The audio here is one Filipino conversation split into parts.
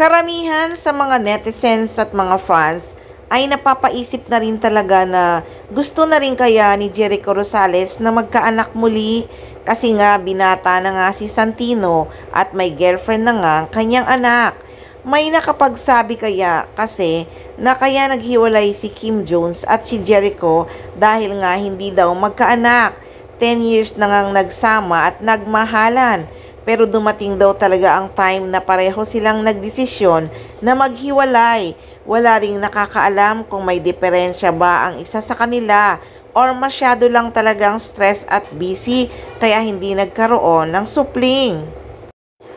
Karamihan sa mga netizens at mga fans ay napapaisip na rin talaga na gusto na rin kaya ni Jericho Rosales na magkaanak muli kasi nga binata na nga si Santino at may girlfriend na nga ang kanyang anak. May nakapagsabi kaya kasi na kaya naghiwalay si Kim Jones at si Jericho dahil nga hindi daw magkaanak. 10 years na ngang nagsama at nagmahalan. Pero dumating daw talaga ang time na pareho silang nagdesisyon na maghiwalay. Wala ring nakakaalam kung may diferensya ba ang isa sa kanila or masyado lang talagang stress at busy kaya hindi nagkaroon ng supling.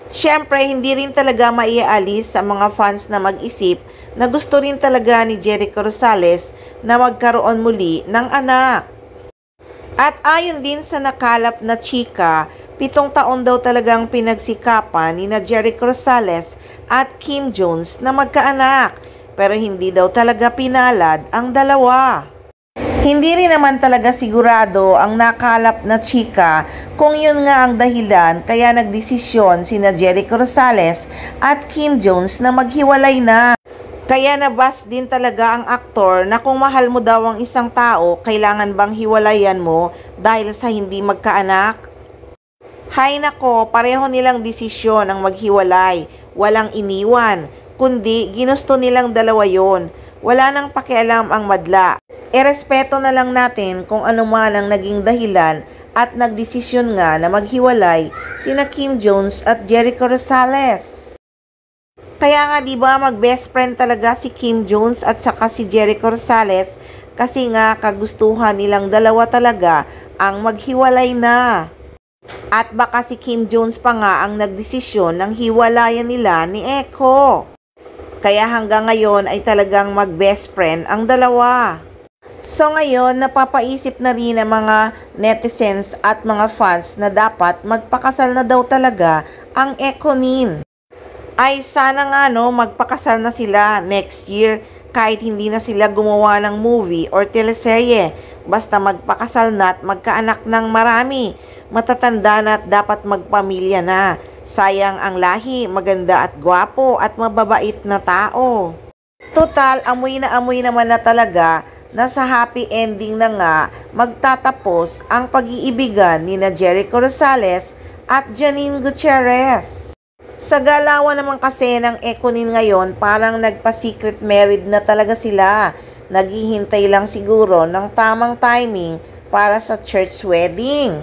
Siyempre, hindi rin talaga maialis sa mga fans na mag-isip na gusto rin talaga ni Jericho Rosales na magkaroon muli ng anak. At ayon din sa nakalap na chika, 7 taon daw talagang pinagsikapan ni Jericho Rosales at Kim Jones na magkaanak, pero hindi daw talaga pinalad ang dalawa. Hindi rin naman talaga sigurado ang nakalap na chika kung yun nga ang dahilan kaya nagdesisyon sina Jericho Rosales at Kim Jones na maghiwalay na. Kaya nabas din talaga ang aktor na kung mahal mo daw ang isang tao, kailangan bang hiwalayan mo dahil sa hindi magkaanak? Hay nako, pareho nilang desisyon ang maghiwalay, walang iniwan, kundi ginusto nilang dalawa yon. Wala nang pakialam ang madla. Irespeto na lang natin kung ano man ang naging dahilan at nagdesisyon nga na maghiwalay sina Kim Jones at Jericho Rosales. Kaya nga 'di ba mag-best friend talaga si Kim Jones at saka si Jericho Rosales kasi nga kagustuhan nilang dalawa talaga ang maghiwalay na. At baka si Kim Jones pa nga ang nagdesisyon ng hiwalayan nila ni Echo. Kaya hanggang ngayon ay talagang mag-best friend ang dalawa. So ngayon, napapaisip na rin ang mga netizens at mga fans na dapat magpakasal na daw talaga ang Echo Nin. Ay sana nga magpakasal na sila next year kahit hindi na sila gumawa ng movie or teleserye. Basta magpakasal na at magkaanak ng marami. Matatanda na at dapat magpamilya na. Sayang ang lahi, maganda at gwapo at mababait na tao. Total, amoy na amoy naman na talaga na sa happy ending na nga magtatapos ang pag-iibigan ni Jericho Rosales at Janine Gutierrez. Sa galawan naman kasi ng Echo Nin ngayon, parang nagpa-secret married na talaga sila. Naghihintay lang siguro ng tamang timing para sa church wedding.